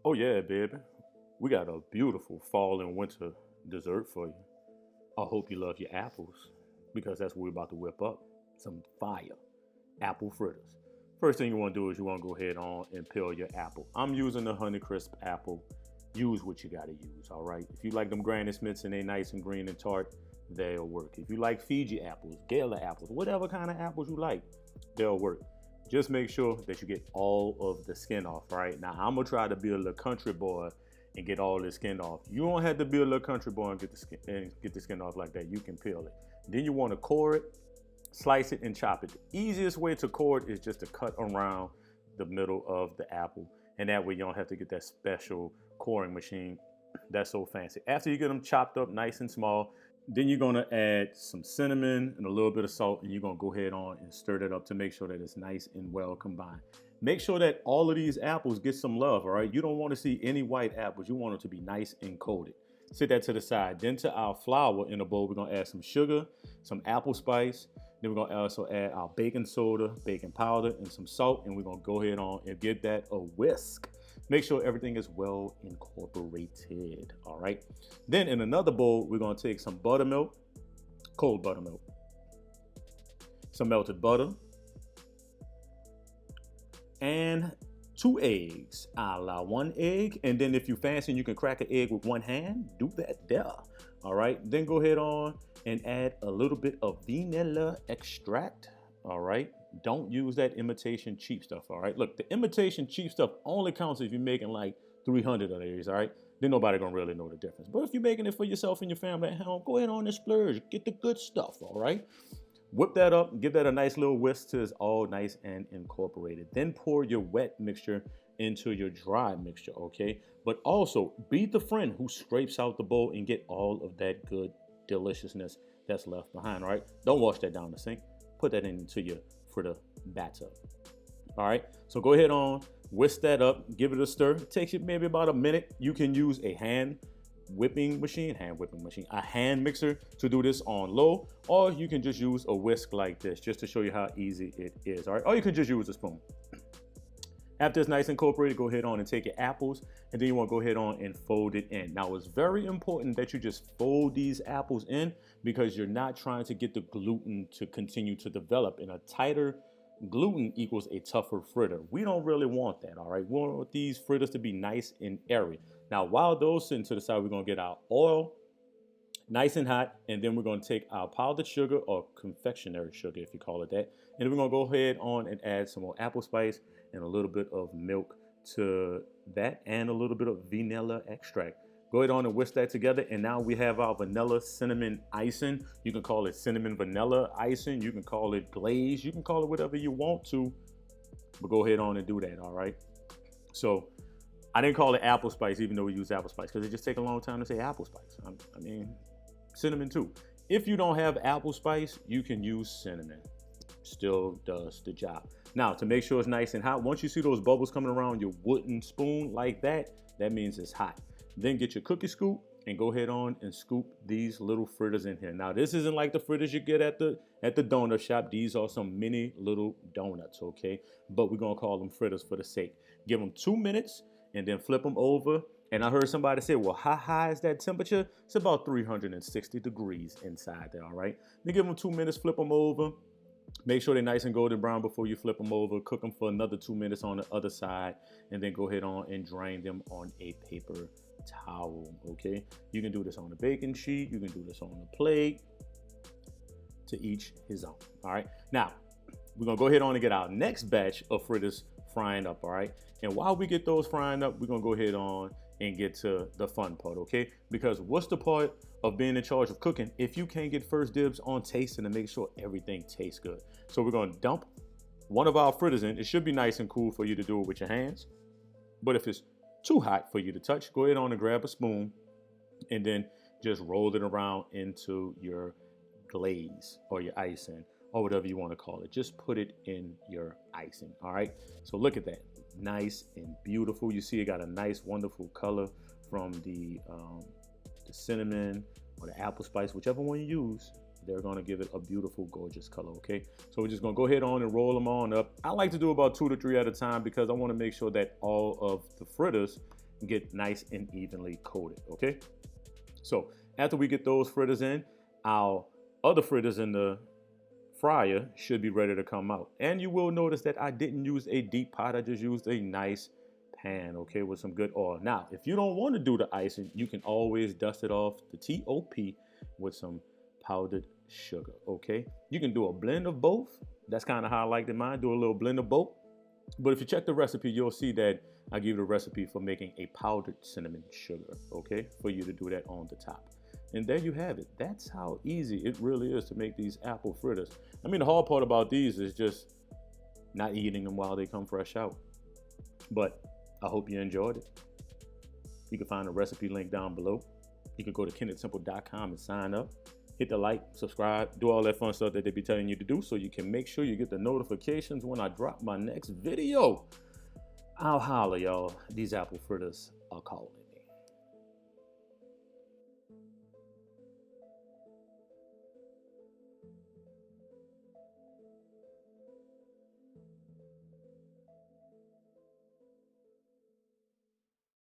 Oh yeah, baby. We got a beautiful fall and winter dessert for you. I hope you love your apples because that's what we're about to whip up. Some fire apple fritters. First thing you want to do is you want to go ahead on and peel your apple. I'm using the Honeycrisp apple. Use what you got to use, all right? If you like them Granny Smiths and they nice and green and tart, they'll work. If you like Fiji apples, Gala apples, whatever kind of apples you like, they'll work. Just make sure that you get all of the skin off, right? Now, I'm going to try to be a little country boy and get all the skin off. You don't have to be a little country boy and get the skin off like that. You can peel it. Then you want to core it, slice it, and chop it. The easiest way to core it is just to cut around the middle of the apple, and that way you don't have to get that special coring machine that's so fancy. After you get them chopped up nice and small, then you're gonna add some cinnamon and a little bit of salt, and you're gonna go ahead on and stir that up to make sure that it's nice and well combined. Make sure that all of these apples get some love, all right? You don't want to see any white apples. You want them to be nice and coated. Set that to the side. Then to our flour in a bowl, we're gonna add some sugar, some apple spice. Then we're gonna also add our baking soda, baking powder, and some salt, and we're gonna go ahead on and give that a whisk. Make sure everything is well incorporated, all right? Then in another bowl, we're gonna take some buttermilk, cold buttermilk, some melted butter, and 2 eggs. I allow 1 egg, and then if you fancy and you can crack an egg with one hand, do that there. All right, then go ahead on and add a little bit of vanilla extract. All right, don't use that imitation cheap stuff. All right, look, the imitation cheap stuff only counts if you're making like 300 of these. All right, then nobody gonna really know the difference. But if you're making it for yourself and your family at home, go ahead on and splurge, get the good stuff. All right. Whip that up, give that a nice little whisk till it's all nice and incorporated. Then pour your wet mixture into your dry mixture, okay? But also be the friend who scrapes out the bowl and get all of that good deliciousness that's left behind, all right? Don't wash that down the sink. Put that into your fritter bathtub. All right, so go ahead on, whisk that up, give it a stir. It takes you maybe about a minute. You can use a hand mixer to do this on low, or you can just use a whisk like this just to show you how easy it is, all right? Or you can just use a spoon. After it's nice and incorporated, go ahead on and take your apples, and then you want to go ahead on and fold it in. Now, it's very important that you just fold these apples in because you're not trying to get the gluten to continue to develop. And a tighter gluten equals a tougher fritter. We don't really want that, all right? We want these fritters to be nice and airy. Now, while those sitting to the side, we're gonna get our oil nice and hot, and then we're gonna take our powdered sugar, or confectionery sugar if you call it that, and then we're gonna go ahead on and add some more apple spice and a little bit of milk to that, and a little bit of vanilla extract. Go ahead on and whisk that together, and now we have our vanilla cinnamon icing. You can call it cinnamon vanilla icing, you can call it glaze, you can call it whatever you want to, but go ahead on and do that, all right? So I didn't call it apple spice, even though we use apple spice, because it just takes a long time to say apple spice. I mean, cinnamon too. If you don't have apple spice, you can use cinnamon. Still does the job. Now, to make sure it's nice and hot, once you see those bubbles coming around your wooden spoon like that, that means it's hot. Then get your cookie scoop and go ahead on and scoop these little fritters in here. Now, this isn't like the fritters you get at the donut shop. These are some mini little donuts, okay? But we're gonna call them fritters for the sake. Give them 2 minutes and then flip them over. And I heard somebody say, well, how high is that temperature? It's about 360 degrees inside there, all right? Then give them 2 minutes, flip them over. Make sure they're nice and golden brown before you flip them over. Cook them for another 2 minutes on the other side, and then go ahead on and drain them on a paper towel, okay? You can do this on a baking sheet. You can do this on a plate. To each his own, all right? Now, we're gonna go ahead on and get our next batch of fritters frying up, all right? And while we get those frying up, we're gonna go ahead on and get to the fun part, okay? Because what's the part of being in charge of cooking if you can't get first dibs on tasting and make sure everything tastes good? So we're gonna dump one of our fritters in. It should be nice and cool for you to do it with your hands. But if it's too hot for you to touch, go ahead on and grab a spoon and then just roll it around into your glaze or your icing or whatever you want to call it. Just put it in your icing, all right? So look at that, nice and beautiful. You see it got a nice, wonderful color from the cinnamon or the apple spice, whichever one you use. They're gonna give it a beautiful, gorgeous color, okay? So we're just gonna go ahead on and roll them on up. I like to do about 2 to 3 at a time because I wanna make sure that all of the fritters get nice and evenly coated, okay? So after we get those fritters in, our other fritters in the fryer should be ready to come out. And you will notice that I didn't use a deep pot. I just used a nice pan, okay, with some good oil. Now, if you don't want to do the icing, you can always dust it off the TOP with some powdered sugar, okay? You can do a blend of both. That's kind of how I liked it mine, do a little blend of both. But if you check the recipe, you'll see that I give you the recipe for making a powdered cinnamon sugar, okay? For you to do that on the top. And there you have it. That's how easy it really is to make these apple fritters. I mean, the hard part about these is just not eating them while they come fresh out. But I hope you enjoyed it. You can find the recipe link down below. You can go to KennethSimple.com and sign up. Hit the like, subscribe, do all that fun stuff that they be telling you to do so you can make sure you get the notifications when I drop my next video. I'll holler, y'all. These apple fritters are calling.